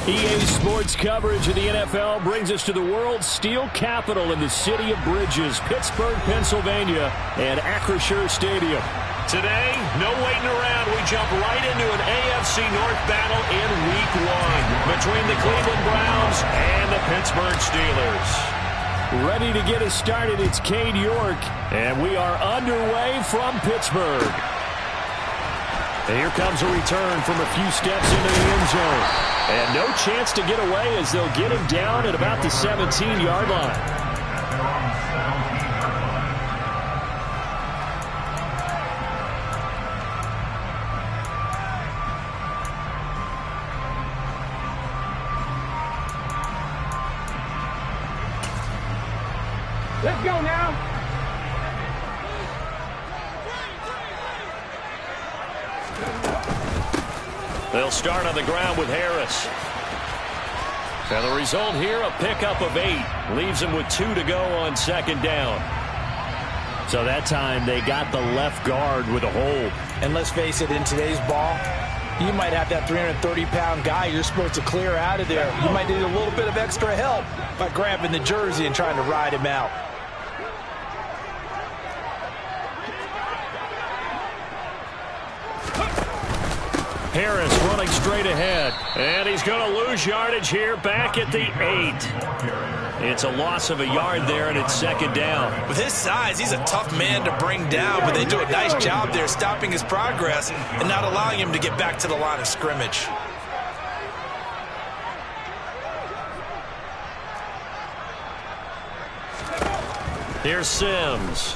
EA Sports coverage of the NFL brings us to the world's steel capital in the city of bridges, Pittsburgh, Pennsylvania, and Acrisure Stadium. Today, no waiting around. We jump right into an AFC North battle in Week 1 between the Cleveland Browns and the Pittsburgh Steelers. Ready to get us started, it's Cade York, and we are underway from Pittsburgh. And here comes a return from a few steps into the end zone. And no chance to get away as they'll get him down at about the 17-yard line. Let's go now. They'll start on the ground with Harris. And the result here, a pickup of 8. Leaves them with 2 to go on second down. So that time they got the left guard with a hold. And let's face it, in today's ball, you might have that 330-pound guy you're supposed to clear out of there. You might need a little bit of extra help by grabbing the jersey and trying to ride him out. Harris running straight ahead. And he's going to lose yardage here back at the 8. It's a loss of a yard there, and it's second down. With his size, he's a tough man to bring down, but they do a nice job there stopping his progress and not allowing him to get back to the line of scrimmage. Here's Sims.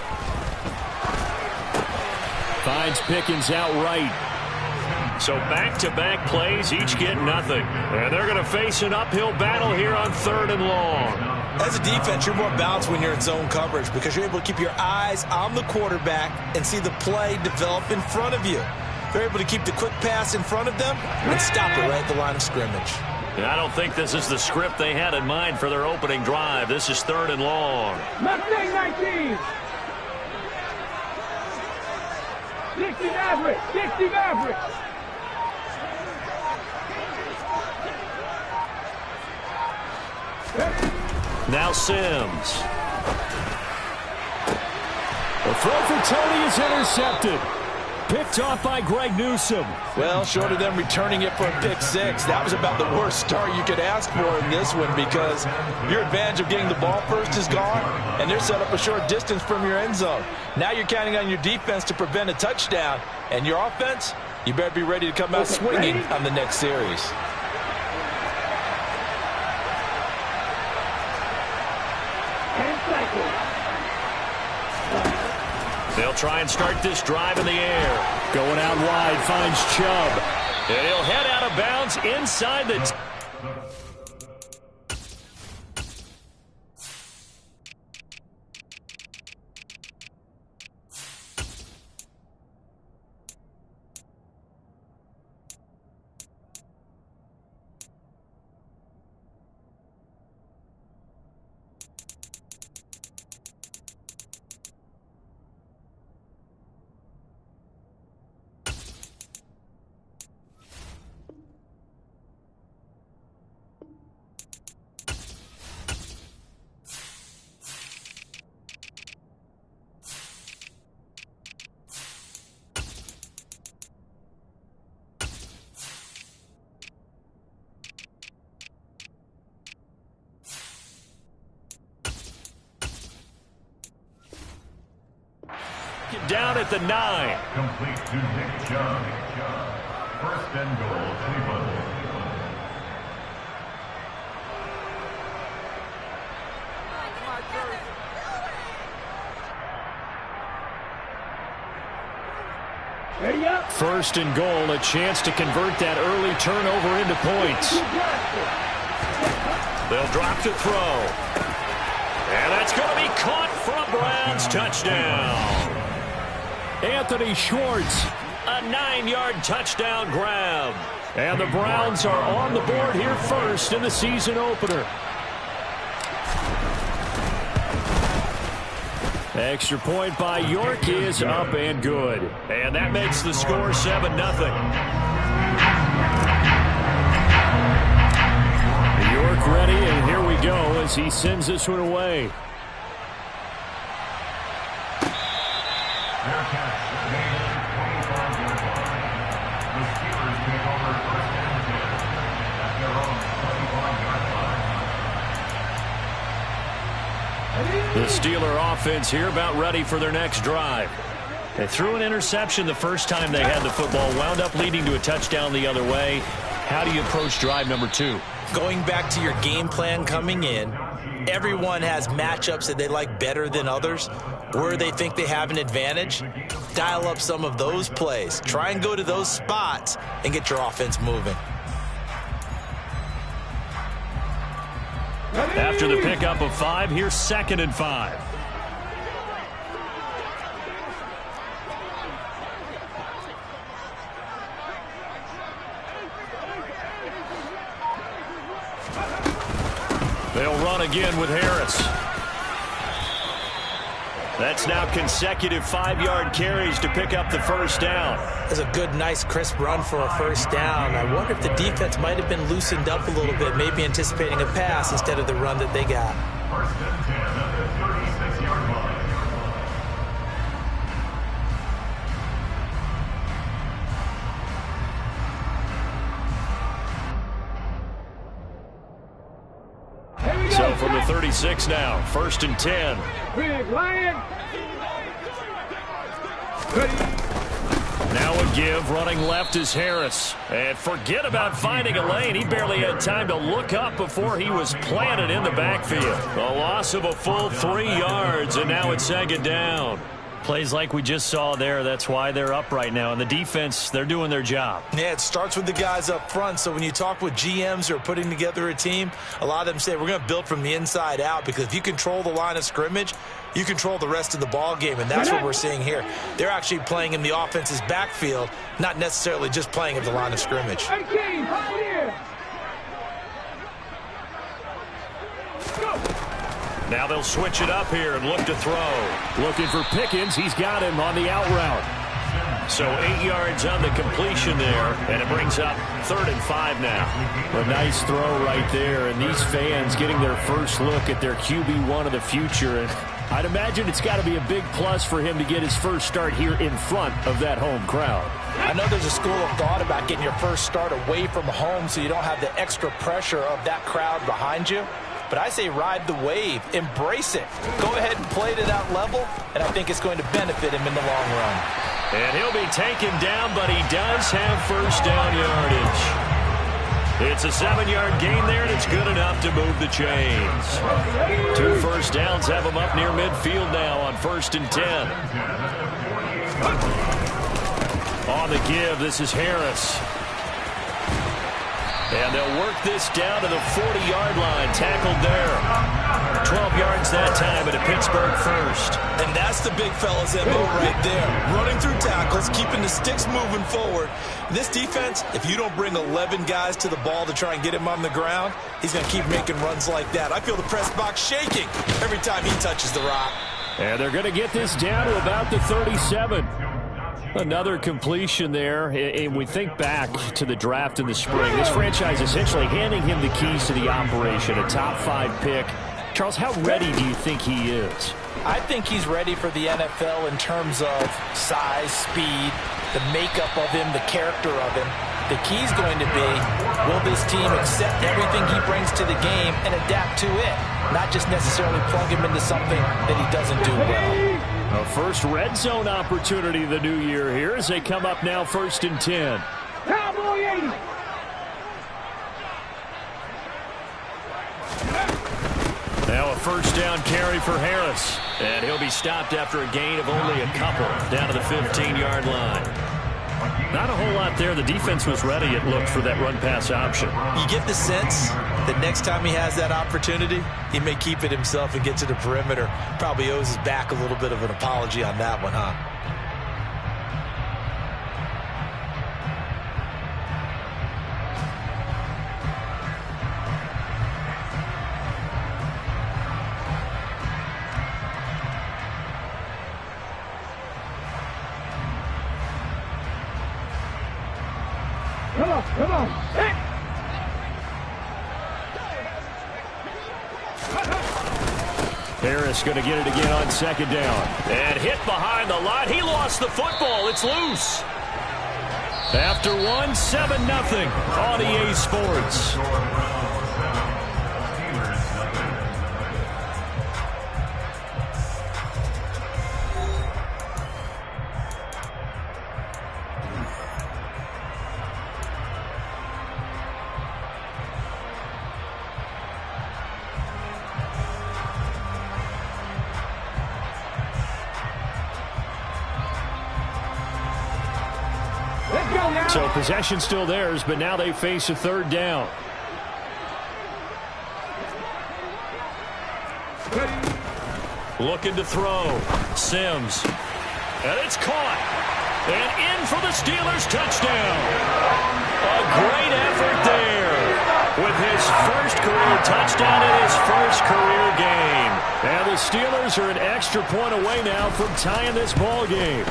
Finds Pickens outright. So back-to-back plays, each get nothing. And they're going to face an uphill battle here on 3rd and long. As a defense, you're more balanced when you're in zone coverage because you're able to keep your eyes on the quarterback and see the play develop in front of you. They're able to keep the quick pass in front of them and stop it right at the line of scrimmage. And I don't think this is the script they had in mind for their opening drive. This is 3rd and long. Mustang 19. 60 Maverick. 60 Maverick. Now Sims. The throw for Tony is intercepted. Picked off by Greg Newsome. Well, short of them returning it for a pick 6, that was about the worst start you could ask for in this one because your advantage of getting the ball first is gone, and they're set up a short distance from your end zone. Now you're counting on your defense to prevent a touchdown, and your offense, you better be ready to come out swinging on the next series. They'll try and start this drive in the air. Going out wide, finds Chubb. And he'll head out of bounds inside the... Down at the 9. Complete to Nick Chubb. 1st and goal, Cleveland. Ready up. 1st and goal, a chance to convert that early turnover into points. They'll drop to throw. And that's going to be caught for a Browns touchdown. Anthony Schwartz, a 9-yard touchdown grab. And the Browns are on the board here first in the season opener. Extra point by York is up and good. And that makes the score 7-0. as he sends this one away. Their catch made at the 25-yard line. The Steelers take over first and 10 at their own 25-yard line. The Steeler offense here about ready for their next drive. They threw an interception the first time they had the football, wound up leading to a touchdown the other way. How do you approach drive number 2? Going back to your game plan coming in, everyone has matchups that they like better than others. Where they think they have an advantage, dial up some of those plays. Try and go to those spots and get your offense moving. After the pickup of 5, here's 2nd and 5. They'll run again with Harris. That's now consecutive 5-yard carries to pick up the first down. That's a good, nice, crisp run for a first down. I wonder if the defense might have been loosened up a little bit, maybe anticipating a pass instead of the run that they got. First and 10 at the 36-yard line. So from the 36 now, 1st and 10. Big Lion. Now a give, running left is Harris. And forget about finding a lane. He barely had time to look up before he was planted in the backfield. A loss of a full 3 yards, and now it's 2nd down. Plays like we just saw there, that's why they're up right now. And the defense, they're doing their job. Yeah, it starts with the guys up front. So when you talk with GMs who are putting together a team, a lot of them say we're going to build from the inside out, because if you control the line of scrimmage, you control the rest of the ball game, and that's what we're seeing here. They're actually playing in the offense's backfield, not necessarily just playing at the line of scrimmage. 18, here. Now they'll switch it up here and look to throw. Looking for Pickens. He's got him on the out route. So 8 yards on the completion there, and it brings up 3rd and 5 now. A nice throw right there, and these fans getting their first look at their QB1 of the future. And I'd imagine it's got to be a big plus for him to get his first start here in front of that home crowd. I know there's a school of thought about getting your first start away from home so you don't have the extra pressure of that crowd behind you. But I say ride the wave, embrace it. Go ahead and play to that level, and I think it's going to benefit him in the long run. And he'll be taken down, but he does have first down yardage. It's a 7-yard gain there, and it's good enough to move the chains. 2 first downs have him up near midfield now on 1st and 10. On the give, this is Harris. And they'll work this down to the 40-yard line, tackled there. 12 yards that time, and a Pittsburgh first. And that's the big fella's MO right there. Running through tackles, keeping the sticks moving forward. This defense, if you don't bring 11 guys to the ball to try and get him on the ground, he's going to keep making runs like that. I feel the press box shaking every time he touches the rock. And they're going to get this down to about the 37. Another completion there, and we think back to the draft in the spring. This franchise essentially handing him the keys to the operation, a top 5 pick. Charles, how ready do you think he is? I think he's ready for the NFL in terms of size, speed, the makeup of him, the character of him. The key's going to be, will this team accept everything he brings to the game and adapt to it, not just necessarily plug him into something that he doesn't do well. A first red zone opportunity the new year here as they come up now 1st and 10. Cowboy 80. Now a first down carry for Harris. And he'll be stopped after a gain of only a couple down to the 15-yard line. Not a whole lot there. The defense was ready, it looked, for that run-pass option. You get the sense that next time he has that opportunity, he may keep it himself and get to the perimeter. Probably owes his back a little bit of an apology on that one, huh? Come on. Hey. Harris going to get it again on second down. And hit behind the line. He lost the football. It's loose. After one, 7-0 on EA Sports. So possession still theirs, but now they face a third down. Looking to throw. Sims. And it's caught. And in for the Steelers touchdown. A great effort there. With his first career touchdown in his first career game. And the Steelers are an extra point away now from tying this ball game.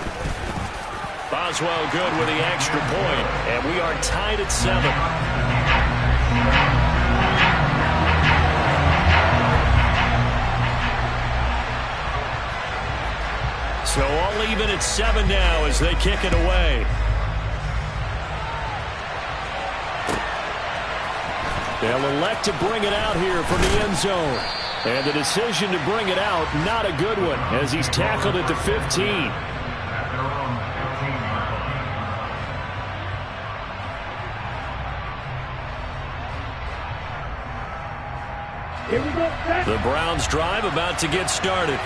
Boswell good with the extra point, and we are tied at 7. So all even at 7 now as they kick it away. They'll elect to bring it out here from the end zone. And the decision to bring it out, not a good one, as he's tackled at the 15. The Browns drive about to get started.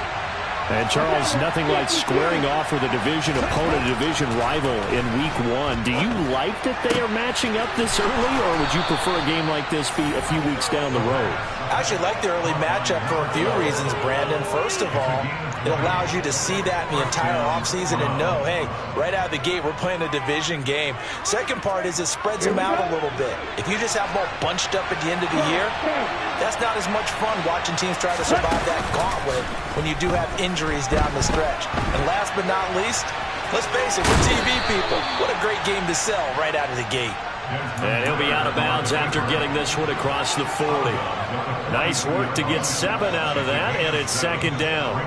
And, Charles, nothing like squaring off with a division opponent, a division rival in Week 1. Do you like that they are matching up this early, or would you prefer a game like this be a few weeks down the road? I actually like the early matchup for a few reasons, Brandon. First of all, it allows you to see that in the entire offseason and know, hey, right out of the gate, we're playing a division game. Second part is it spreads them out a little bit. If you just have them all bunched up at the end of the year, that's not as much fun watching teams try to survive that gauntlet when you do have injuries down the stretch. And last but not least, let's face it, we're TV people. What a great game to sell right out of the gate. And he'll be out of bounds after getting this one across the 40. Nice work to get 7 out of that, and it's second down.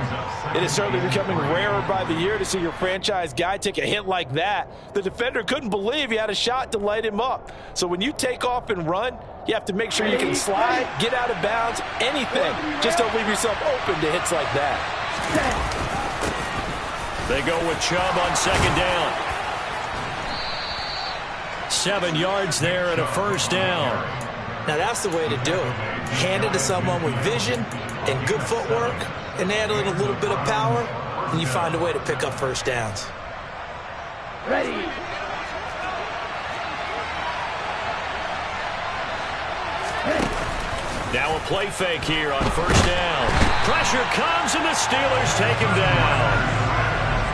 It is certainly becoming rarer by the year to see your franchise guy take a hit like that. The defender couldn't believe he had a shot to light him up. So when you take off and run, you have to make sure you can slide, get out of bounds, anything. Just don't leave yourself open to hits like that. They go with Chubb on second down. 7 yards there and a first down. Now that's the way to do it. Hand it to someone with vision and good footwork and handling a little bit of power, and you find a way to pick up first downs. Ready. Now a play fake here on first down. Pressure comes and the Steelers take him down.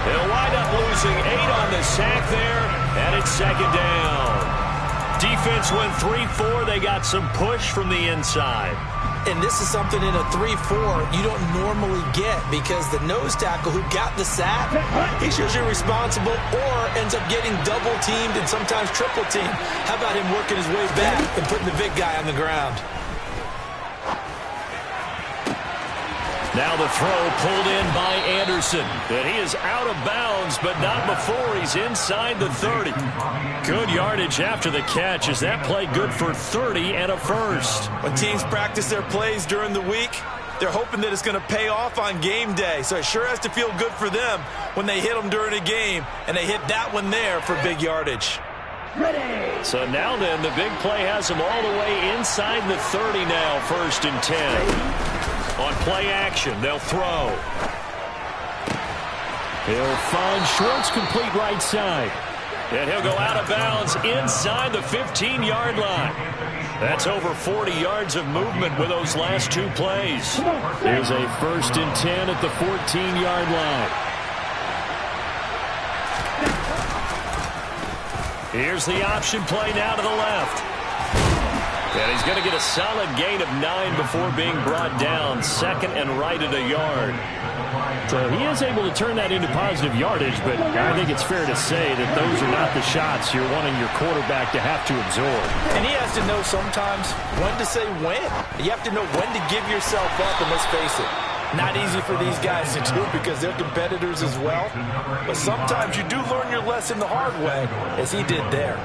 They'll wind up losing 8 on the sack there, and it's second down. Defense went 3-4. They got some push from the inside. And this is something in a 3-4 you don't normally get because the nose tackle who got the sack, he's usually responsible or ends up getting double-teamed and sometimes triple-teamed. How about him working his way back and putting the big guy on the ground? Now the throw pulled in by Anderson. And he is out of bounds, but not before he's inside the 30. Good yardage after the catch. Is that play good for 30 and a first? When teams practice their plays during the week, they're hoping that it's going to pay off on game day. So it sure has to feel good for them when they hit them during a game, and they hit that one there for big yardage. So now then, the big play has them all the way inside the 30 now, first and 10. On play action, they'll throw. He'll find Schwartz complete right side. And he'll go out of bounds inside the 15-yard line. That's over 40 yards of movement with those last 2 plays. There's a first and 10 at the 14-yard line. Here's the option play now to the left. And he's going to get a solid gain of 9 before being brought down. Second and right at a yard. So he is able to turn that into positive yardage, but I think it's fair to say that those are not the shots you're wanting your quarterback to have to absorb. And he has to know sometimes when to say when. You have to know when to give yourself up, and let's face it, Not easy for these guys to do because they're competitors as well. But sometimes you do learn your lesson the hard way, as he did there.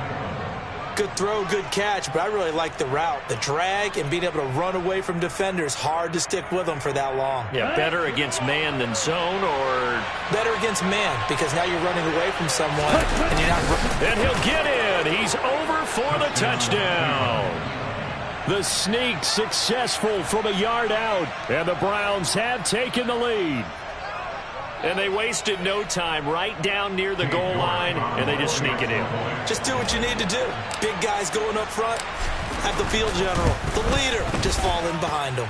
Good throw, good catch, but I really like the route. The drag and being able to run away from defenders, hard to stick with them for that long. Yeah, better against man than zone, or... Better against man, because now you're running away from someone, and you're not... And he'll get in. He's over for the touchdown. The sneak successful from a yard out, and the Browns have taken the lead. And they wasted no time right down near the goal line, and they just sneak it in. Just do what you need to do. Big guys going up front. Have the field general, the leader, just fall in behind them.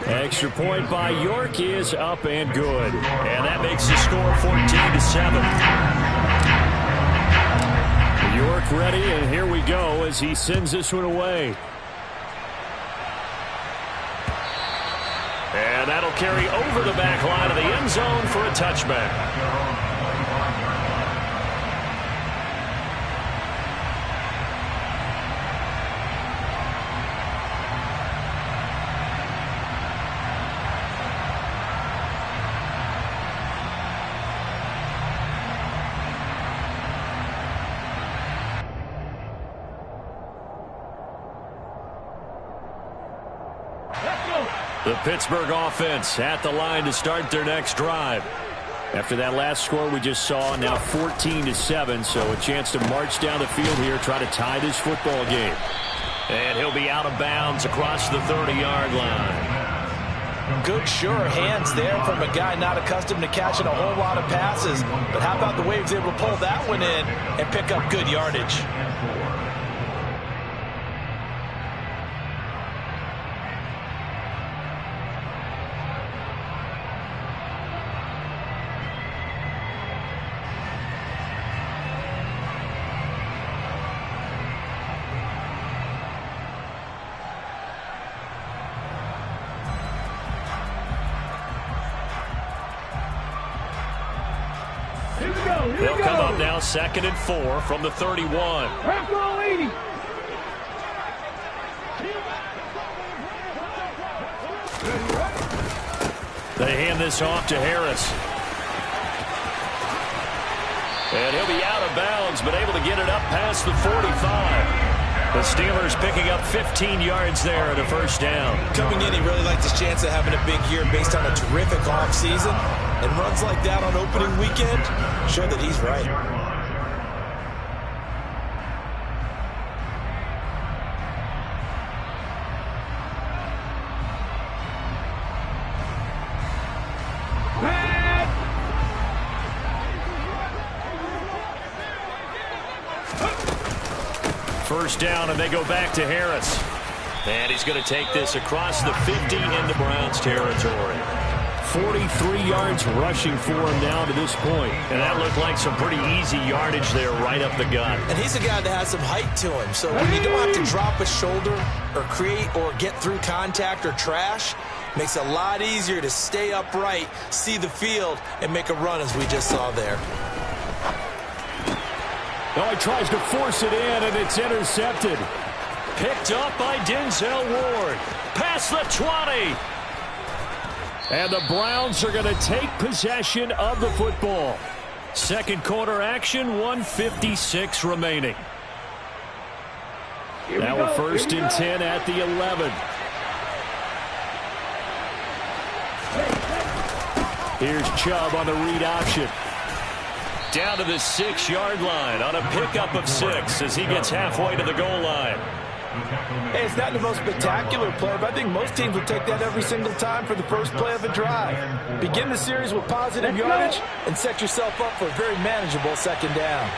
Extra point by York is up and good. And that makes the score 14-7. York ready, and here we go as he sends this one away. And that'll carry over the back line of the end zone for a touchback. The Pittsburgh offense at the line to start their next drive. After that last score we just saw, now 14-7, so a chance to march down the field here, try to tie this football game. And he'll be out of bounds across the 30-yard line. Good, sure hands there from a guy not accustomed to catching a whole lot of passes. But how about the way he was able to pull that one in and pick up good yardage? They'll come up now 2nd and 4 from the 31. They hand this off to Harris. And he'll be out of bounds, but able to get it up past the 45. The Steelers picking up 15 yards there at a first down. Coming in, he really liked his chance of having a big year based on a terrific offseason. And runs like that on opening weekend show that he's right. First down, and they go back to Harris. And he's going to take this across the 50 into Browns territory. 43 yards rushing for him now to this point. And that looked like some pretty easy yardage there right up the gut. And he's a guy that has some height to him. So when you don't have to drop a shoulder or create or get through contact or trash, makes it a lot easier to stay upright, see the field, and make a run as we just saw there. Now he tries to force it in, and it's intercepted. Picked up by Denzel Ward. Past the 20. And the Browns are going to take possession of the football. Second quarter action, 1:56 remaining. Now we're 1st and 10 at the 11. Here's Chubb on the read option. Down to the 6-yard line on a pickup of 6 as he gets halfway to the goal line. Hey, it's not the most spectacular play, but I think most teams will take that every single time for the first play of a drive. Begin the series with positive yardage and set yourself up for a very manageable second down.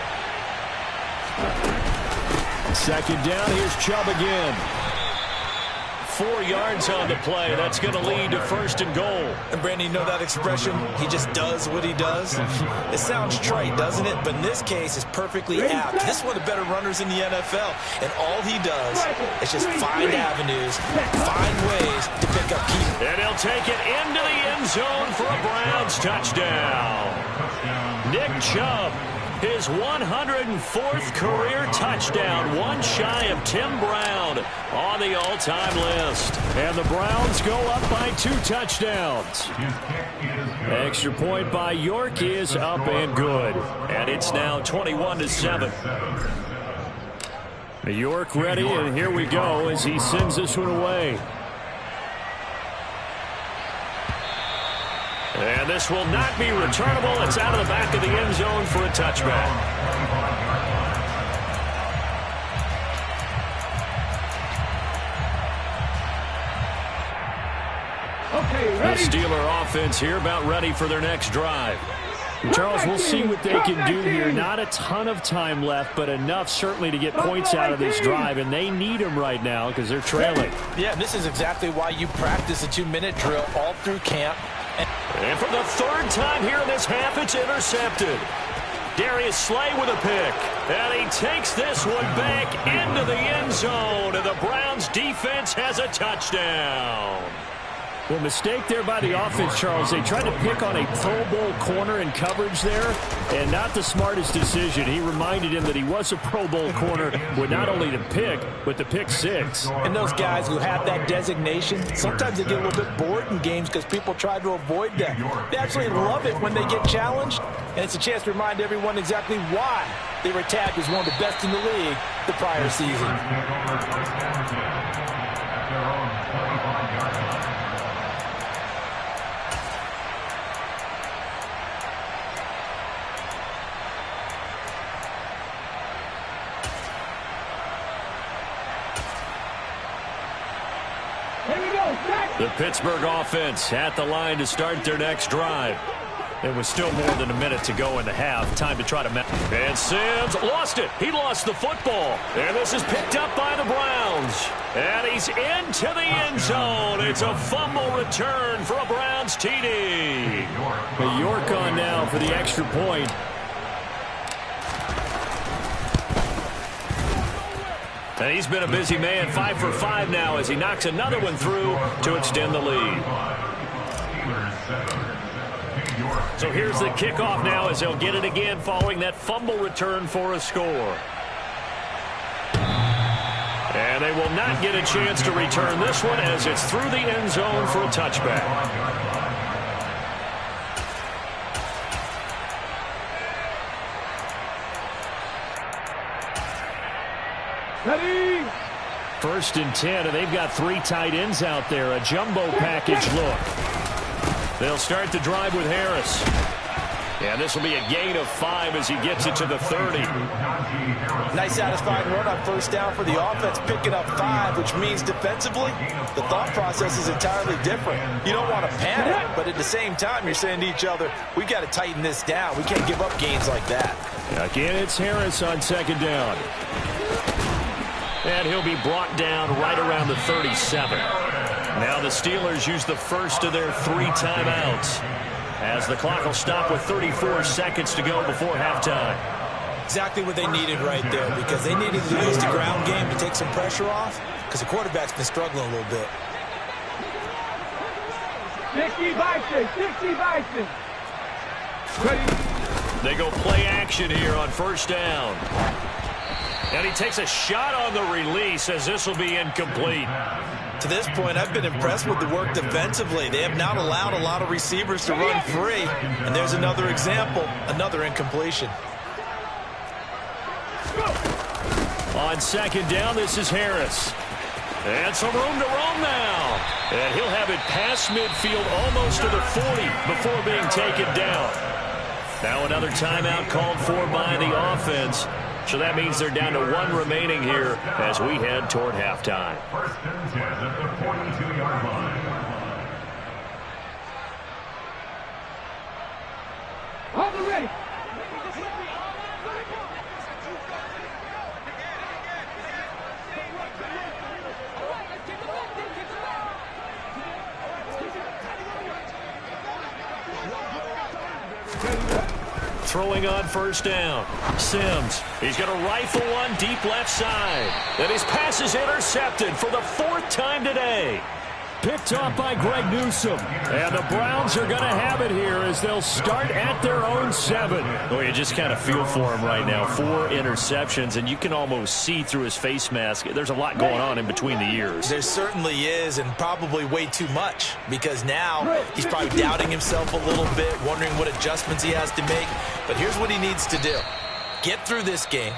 Second down, here's Chubb again. 4 yards on the play. That's going to lead to 1st and goal. And Brandon, you know that expression? He just does what he does. It sounds trite, doesn't it? But in this case, it's perfectly apt. This is one of the better runners in the NFL. And all he does is just find avenues, find ways to pick up key. And he'll take it into the end zone for a Browns touchdown. Nick Chubb His 104th career touchdown, one shy of Tim Brown on the all-time list. And the Browns go up by 2 touchdowns. Extra point by York is up and good. And it's now 21-7. York ready, and here we go as he sends this one away. And this will not be returnable. It's out of the back of the end zone for a touchback. Okay, ready. The Steeler offense here about ready for their next drive. Charles, we'll see what they can do here. Not a ton of time left, but enough certainly to get points out of this drive, and they need them right now because they're trailing. Yeah, this is exactly why you practice a 2-minute drill all through camp. And for the third time here in this half, it's intercepted. Darius Slay with a pick. And he takes this one back into the end zone, and the Browns defense has a touchdown. Well, mistake there by the offense, Charles. They tried to pick on a Pro Bowl corner in coverage there, and not the smartest decision. He reminded him that he was a Pro Bowl corner with not only the pick, but the pick 6. And those guys who have that designation, sometimes they get a little bit bored in games because people try to avoid that. They actually love it when they get challenged, and it's a chance to remind everyone exactly why they were tagged as one of the best in the league the prior season. The Pittsburgh offense at the line to start their next drive. It was still more than a minute to go in the half. Time to try to... And Sims lost it. He lost the football. And this is picked up by the Browns. And he's into the end zone. It's a fumble return for a Browns TD. York on now for the extra point. And he's been a busy man, 5 for 5 now as he knocks another one through to extend the lead. So here's the kickoff now as they'll get it again following that fumble return for a score. And they will not get a chance to return this one as it's through the end zone for a touchback. Ready. 1st and 10, and they've got 3 tight ends out there. A jumbo package look. They'll start the drive with Harris. And this will be a gain of 5 as he gets it to the 30. Nice satisfying run on 1st down for the offense, picking up 5, which means defensively, the thought process is entirely different. You don't want to panic, but at the same time, you're saying to each other, we've got to tighten this down. We can't give up gains like that. Again, it's Harris on 2nd down. And he'll be brought down right around the 37. Now the Steelers use the first of their 3 timeouts as the clock will stop with 34 seconds to go before halftime. Exactly what they needed right there, because they needed to use the ground game to take some pressure off, because the quarterback's been struggling a little bit. 60 Bison, 60 Bison. They go play action here on 1st down. And he takes a shot on the release as this will be incomplete. To this point, I've been impressed with the work defensively. They have not allowed a lot of receivers to run free. And there's another example, another incompletion. On 2nd down, this is Harris. And some room to roam now. And he'll have it past midfield almost to the 40 before being taken down. Now another timeout called for by the offense. So that means they're down to 1 remaining here as we head toward halftime. 1st and 10 at the 42-yard line. Hold it ready. Throwing on 1st down. Sims. He's going to rifle one deep left side. And his pass is intercepted for the 4th time today. picked off by Greg Newsome. And the Browns are going to have it here as they'll start at their own 7. Well, you just kind of feel for him right now. 4 interceptions, and you can almost see through his face mask. There's a lot going on in between the ears. There certainly is, and probably way too much, because now he's probably doubting himself a little bit, wondering what adjustments he has to make. But here's what he needs to do. Get through this game,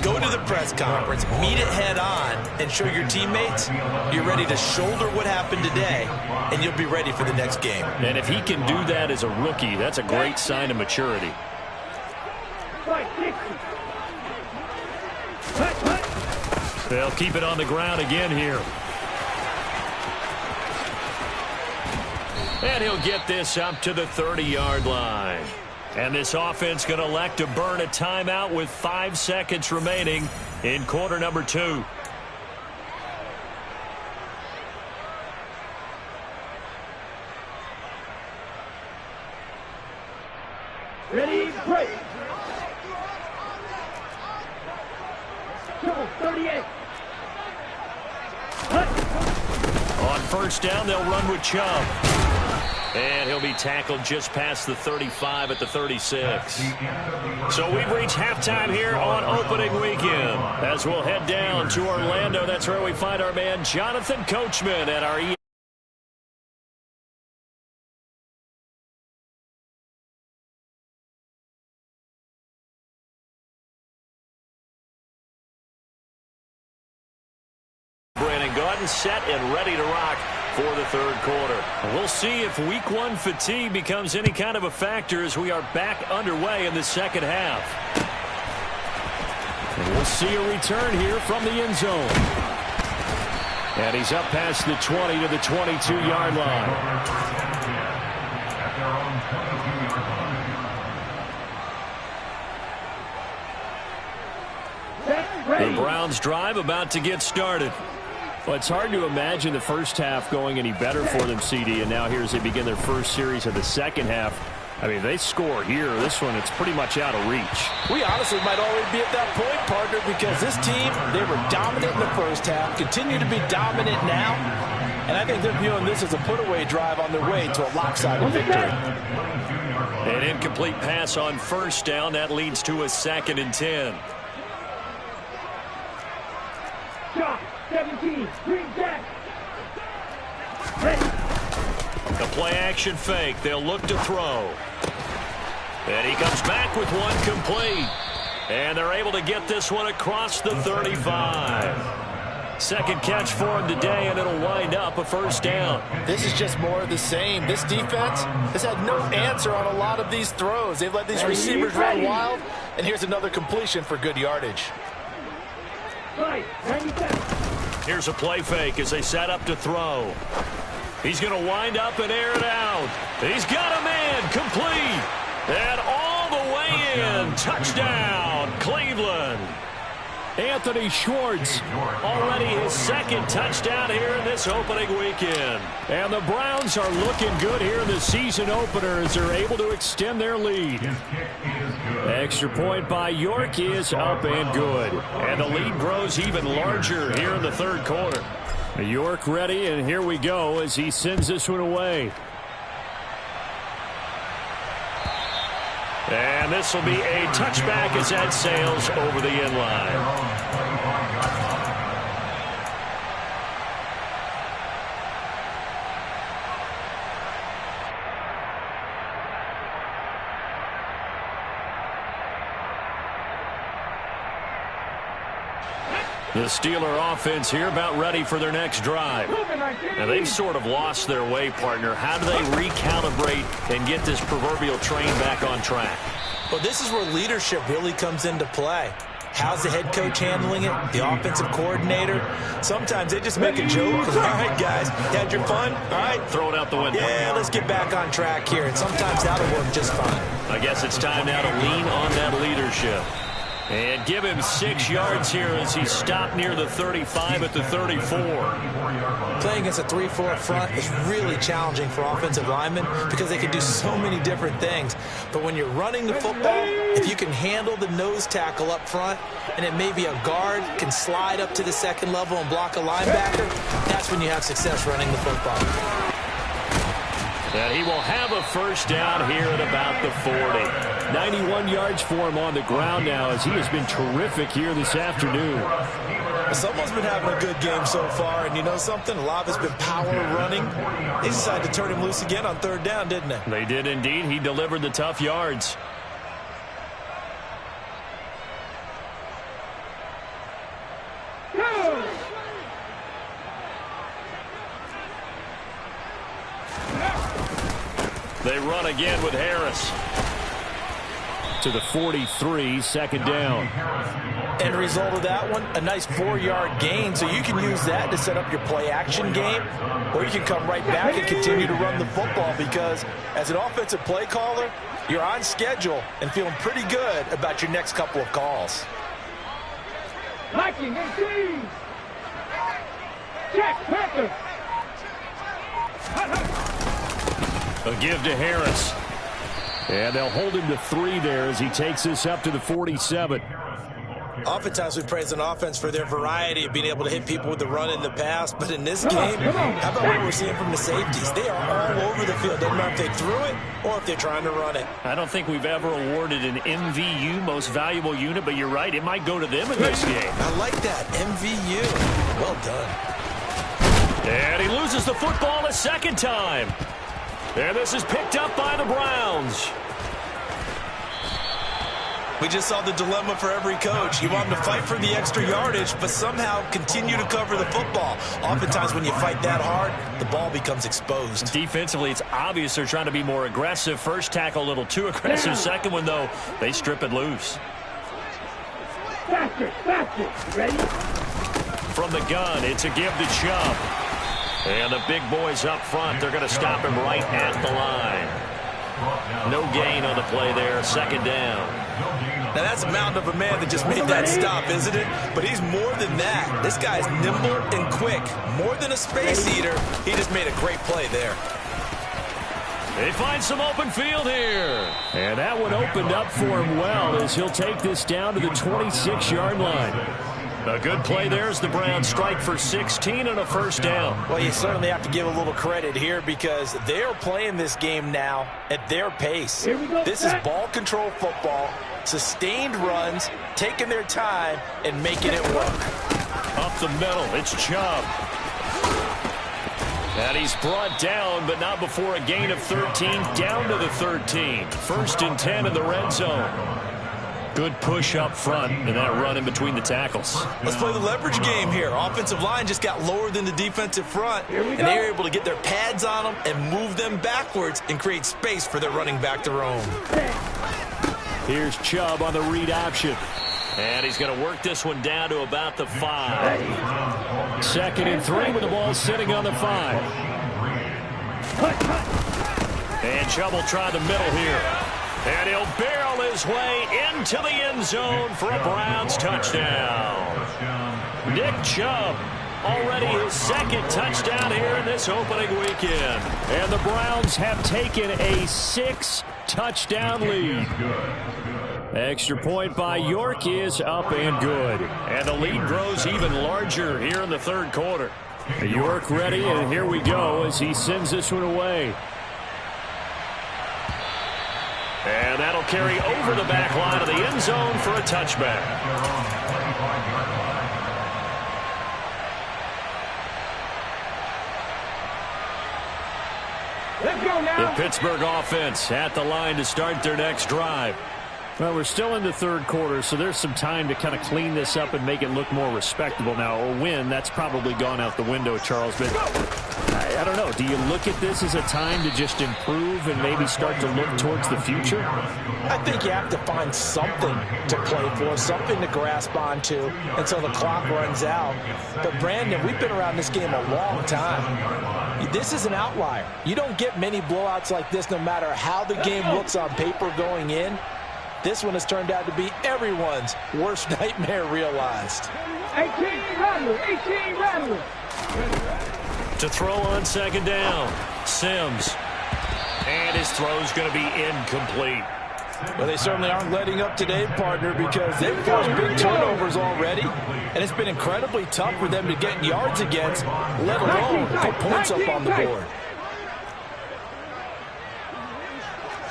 go to the press conference, meet it head on, and show your teammates you're ready to shoulder what happened today, and you'll be ready for the next game. And if he can do that as a rookie, that's a great sign of maturity. They'll keep it on the ground again here. And he'll get this up to the 30-yard line. And this offense going to elect to burn a timeout with 5 seconds remaining in quarter number 2. Ready, break. 38. On first down, they'll run with Chubb. And he'll be tackled just past the 35 at the 36. So we've reached halftime here on opening weekend. As we'll head down to Orlando, that's where we find our man Jonathan Coachman at our set and ready to rock for the third quarter. We'll see if week 1 fatigue becomes any kind of a factor as we are back underway in the second half. And we'll see a return here from the end zone. And he's up past the 20 to the 22-yard line. The Browns drive about to get started. Well, it's hard to imagine the first half going any better for them, CD, and now here as they begin their first series of the second half. I mean, they score here. This one, it's pretty much out of reach. We honestly might already be at that point, partner, because this team, they were dominant in the first half, continue to be dominant now, and I think they're viewing this as a put-away drive on their way to a lopsided victory. An incomplete pass on first down. That leads to a 2nd and 10. 17, green jack. A play-action fake. They'll look to throw. And he comes back with one complete. And they're able to get this one across the 35. Second catch for him today, and it'll wind up a first down. This is just more of the same. This defense has had no answer on a lot of these throws. They've let these receivers run wild, and here's another completion for good yardage. Here's a play fake as they set up to throw. He's going to wind up and air it out. He's got a man complete. And all the way in. Touchdown, Cleveland. Anthony Schwartz. Already his 2nd touchdown here in this opening weekend. And the Browns are looking good here in the season opener as they're able to extend their lead. Extra point by York is up and good. And the lead grows even larger here in the third quarter. York ready, and here we go as he sends this one away. And this will be a touchback as that sails over the end line. The Steeler offense here about ready for their next drive. Now, they've sort of lost their way, partner. How do they recalibrate and get this proverbial train back on track? Well, this is where leadership really comes into play. How's the head coach handling it? The offensive coordinator? Sometimes they just make a joke. All right, guys, you had your fun? All right. Throw it out the window. Yeah, let's get back on track here. And sometimes that'll work just fine. I guess it's time now to lean on that leadership. And give him 6 yards here as he stopped near the 35 at the 34. Playing against a 3-4 front is really challenging for offensive linemen because they can do so many different things. But when you're running the football, if you can handle the nose tackle up front, and it may be a guard can slide up to the second level and block a linebacker, that's when you have success running the football. And he will have a first down here at about the 40. 91 yards for him on the ground now as he has been terrific here this afternoon. Someone's been having a good game so far, and you know something? A lot has been power running. They decided to turn him loose again on 3rd down, didn't they? They did indeed. He delivered the tough yards. They run again with Harris. To the 43, 2nd down. End result of that one, a nice 4-yard gain, so you can use that to set up your play-action game, or you can come right back and continue to run the football because as an offensive play caller, you're on schedule and feeling pretty good about your next couple of calls. Liking and see. Check, Packer. A give to Harris. And they'll hold him to 3 there as he takes this up to the 47. Oftentimes we praise an offense for their variety of being able to hit people with the run in the pass, but in this game, how about what we're seeing from the safeties? They are all over the field. Doesn't matter if they threw it or if they're trying to run it. I don't think we've ever awarded an MVU, most valuable unit, but you're right, it might go to them in this game. I like that, MVU. Well done. And he loses the football a 2nd time. And this is picked up by the Browns. We just saw the dilemma for every coach. You want them to fight for the extra yardage, but somehow continue to cover the football. Oftentimes when you fight that hard, the ball becomes exposed. Defensively, it's obvious they're trying to be more aggressive. First tackle a little too aggressive. Second one, though, they strip it loose. Faster, faster. Ready? From the gun, it's a give to Chubb. And the big boys up front, they're going to stop him right at the line. No gain on the play there, 2nd down. Now that's a mountain of a man that just made that stop, isn't it? But he's more than that. This guy's nimble and quick. More than a space eater, he just made a great play there. They find some open field here. And that one opened up for him well as he'll take this down to the 26-yard line. A good play there as the Browns strike for 16 and a first down. Well, you certainly have to give a little credit here because they're playing this game now at their pace. This is ball control football, sustained runs, taking their time, and making it work. Up the middle, it's Chubb. And he's brought down, but not before a gain of 13, down to the 13. 1st and 10 in the red zone. Good push up front and that run in between the tackles. Let's play the leverage game here. Offensive line just got lower than the defensive front, and they were able to get their pads on them and move them backwards and create space for their running back to roam. Here's Chubb on the read option. And he's going to work this one down to about the 5. 2nd and 3 with the ball sitting on the 5. And Chubb will try the middle here. And he'll barrel his way into the end zone for a Browns touchdown. Nick Chubb, already his 2nd touchdown here in this opening weekend. And the Browns have taken a 6-touchdown lead. Extra point by York is up and good. And the lead grows even larger here in the 3rd quarter. York ready, and here we go as he sends this one away. And that'll carry over the back line of the end zone for a touchback. Let's go now. The Pittsburgh offense at the line to start their next drive. Well, we're still in the 3rd quarter, so there's some time to kind of clean this up and make it look more respectable now. A win, that's probably gone out the window, Charles. But I don't know. Do you look at this as a time to just improve and maybe start to look towards the future? I think you have to find something to play for, something to grasp onto until the clock runs out. But, Brandon, we've been around this game a long time. This is an outlier. You don't get many blowouts like this no matter how the game looks on paper going in. This one has turned out to be everyone's worst nightmare realized. 18 Rattler, 18 Rattler. To throw on second down, Sims. And his throw's going to be incomplete. Well, they certainly aren't letting up today, partner, because they've forced big turnovers already, and it's been incredibly tough for them to get yards against, let alone put points up on the board.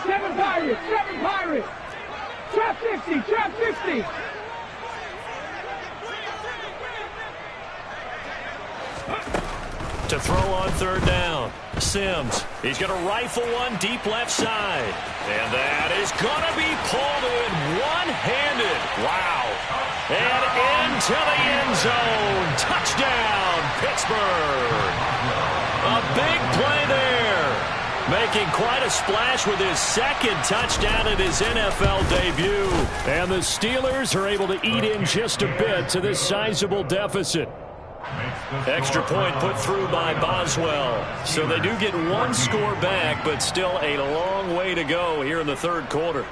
7 Pirates, 7 Pirates. Trap 60, trap 60. To throw on third down, Sims. He's going to rifle one deep left side. And that is going to be pulled in one-handed. Wow. And into the end zone. Touchdown, Pittsburgh. A big play there. Making quite a splash with his second touchdown in his NFL debut. And the Steelers are able to eat in just a bit to this sizable deficit. Extra point put through by Boswell. So they do get one score back, but still a long way to go here in the third quarter.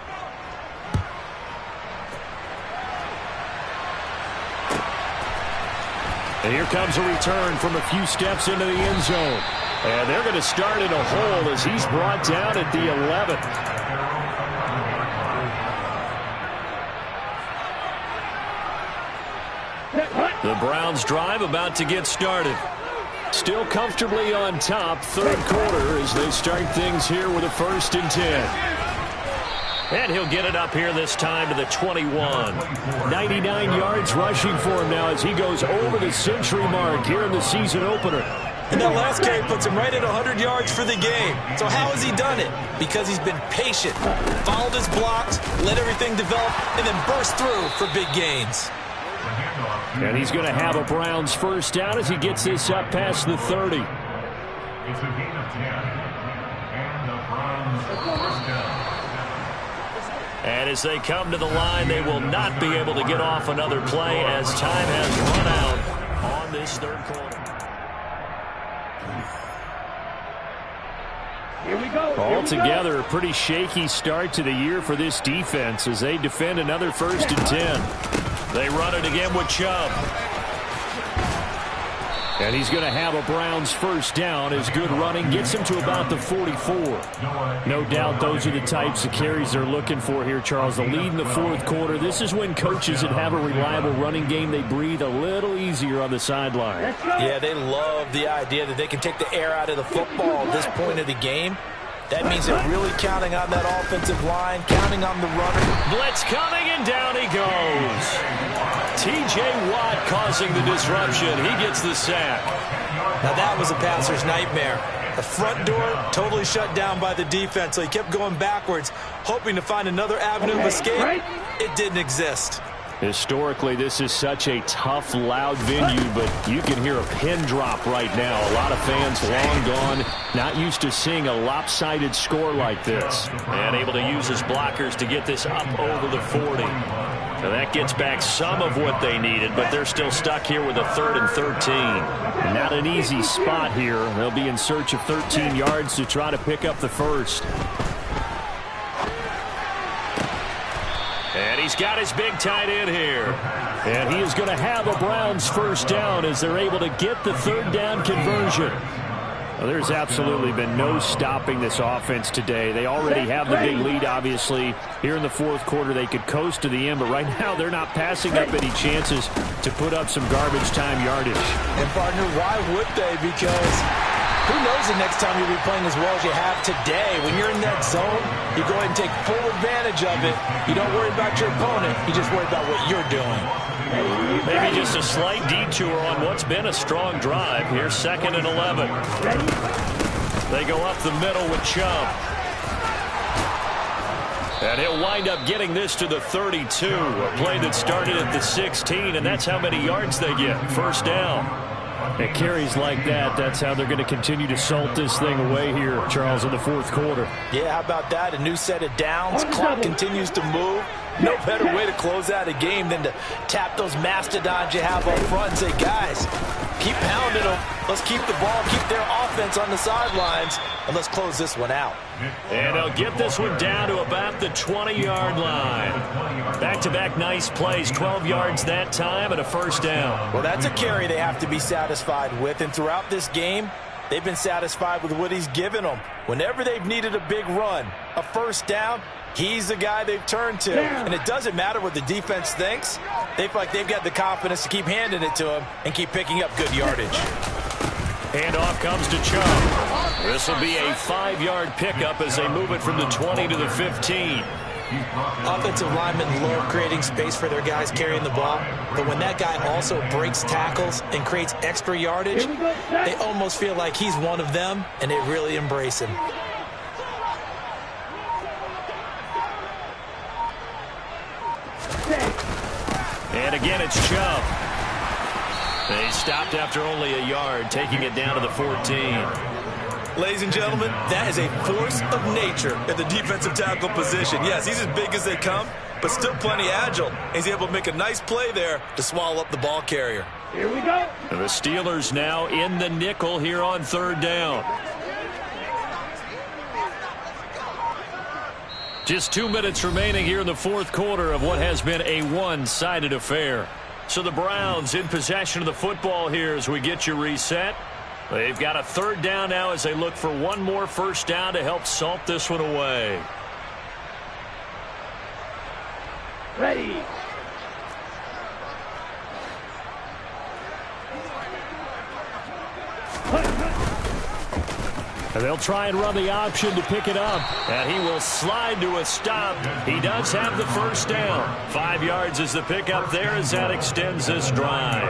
And here comes a return from a few steps into the end zone. And they're going to start in a hole as he's brought down at the 11th. The Browns drive about to get started. Still comfortably on top, third quarter as they start things here with a 1st and 10. And he'll get it up here this time to the 21. 99 yards rushing for him now as he goes over the century mark here in the season opener. And that last carry puts him right at 100 yards for the game. So how has he done it? Because he's been patient, followed his blocks, let everything develop, and then burst through for big gains. And he's going to have a Browns first down as he gets this up past the 30. It's a gain of 10. And the Browns first down. And as they come to the line, they will not be able to get off another play as time has run out on this third quarter. Here we go. Altogether, a pretty shaky start to the year for this defense as they defend another 1st and 10. They run it again with Chubb. And he's going to have a Browns first down as good running gets him to about the 44. No doubt those are the types of carries they're looking for here, Charles. The lead in the fourth quarter. This is when coaches that have a reliable running game, they breathe a little easier on the sideline. Yeah, they love the idea that they can take the air out of the football at this point of the game. That means they're really counting on that offensive line, counting on the runner. Blitz coming, and down he goes. T.J. Watt causing the disruption. He gets the sack. Now that was a passer's nightmare. The front door totally shut down by the defense, so he kept going backwards, hoping to find another avenue of escape. It didn't exist. Historically, this is such a tough, loud venue, but you can hear a pin drop right now. A lot of fans long gone, not used to seeing a lopsided score like this. And able to use his blockers to get this up over the 40. So that gets back some of what they needed, but they're still stuck here with a 3rd and 13. Not an easy spot here. They'll be in search of 13 yards to try to pick up the first. And he's got his big tight end here. And he is going to have a Browns first down as they're able to get the third down conversion. Well, there's absolutely been no stopping this offense today. They already have the big lead, obviously. Here in the fourth quarter, they could coast to the end, but right now they're not passing up any chances to put up some garbage time yardage. And, partner, why would they? Because who knows the next time you'll be playing as well as you have today. When you're in that zone, you go ahead and take full advantage of it. You don't worry about your opponent. You just worry about what you're doing. Maybe just a slight detour on what's been a strong drive. Here's 2nd and 11. They go up the middle with Chubb. And he'll wind up getting this to the 32. A play that started at the 16, and that's how many yards they get. First down. And carries like that, that's how they're going to continue to salt this thing away here, Charles, in the fourth quarter. Yeah, how about that? A new set of downs. Clock continues to move. No better way to close out a game than to tap those mastodons you have up front and say, guys, Keep pounding them. Let's keep the ball, keep their offense on the sidelines, and let's close this one out. And they'll get this one down to about the 20-yard line. Back-to-back nice plays, 12 yards that time and a first down. Well, that's a carry they have to be satisfied with, and throughout this game, they've been satisfied with what he's given them. Whenever they've needed a big run, a first down, he's the guy they've turned to. And it doesn't matter what the defense thinks. They feel like they've got the confidence to keep handing it to him and keep picking up good yardage. Handoff comes to Chubb. This will be a 5-yard pickup as they move it from the 20 to the 15. Offensive linemen love creating space for their guys carrying the ball, but when that guy also breaks tackles and creates extra yardage, they almost feel like he's one of them, and they really embrace him. And again, it's Chubb. They stopped after only a yard, taking it down to the 14. Ladies and gentlemen, that is a force of nature at the defensive tackle position. Yes, he's as big as they come, but still plenty agile. He's able to make a nice play there to swallow up the ball carrier. Here we go. The Steelers now in the nickel here on third down. Just 2 minutes remaining here in the fourth quarter of what has been a one-sided affair. So the Browns in possession of the football here as we get you reset. They've got a third down now as they look for one more first down to help salt this one away. Ready. And they'll try and run the option to pick it up. And he will slide to a stop. He does have the first down. 5 yards is the pickup there as that extends this drive.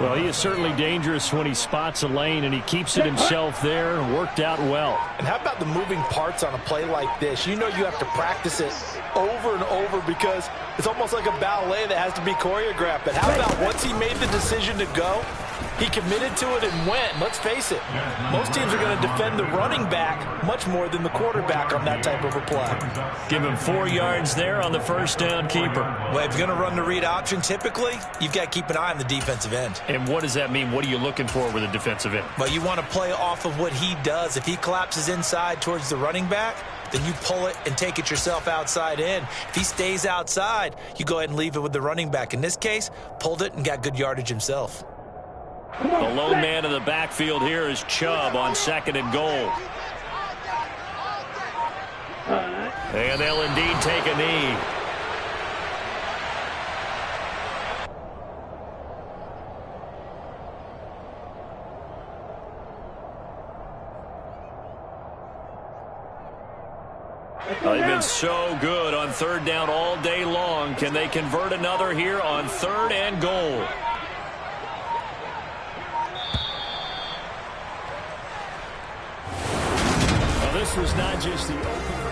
Well, he is certainly dangerous when he spots a lane, and he keeps it himself there. Worked out well. And how about the moving parts on a play like this? You know you have to practice it over and over because it's almost like a ballet that has to be choreographed. But how about once he made the decision to go, he committed to it and went. Let's face it, most teams are going to defend the running back much more than the quarterback on that type of a play. Give him 4 yards there on the first down keeper. Well, if you're going to run the read option, typically, you've got to keep an eye on the defensive end. And what does that mean? What are you looking for with a defensive end? Well, you want to play off of what he does. If he collapses inside towards the running back, then you pull it and take it yourself outside in. If he stays outside, you go ahead and leave it with the running back. In this case, pulled it and got good yardage himself. The lone man in the backfield here is Chubb on second and goal. And they'll indeed take a knee. They've been so good on third down all day long. Can they convert another here on third and goal? Well, this was not just the open.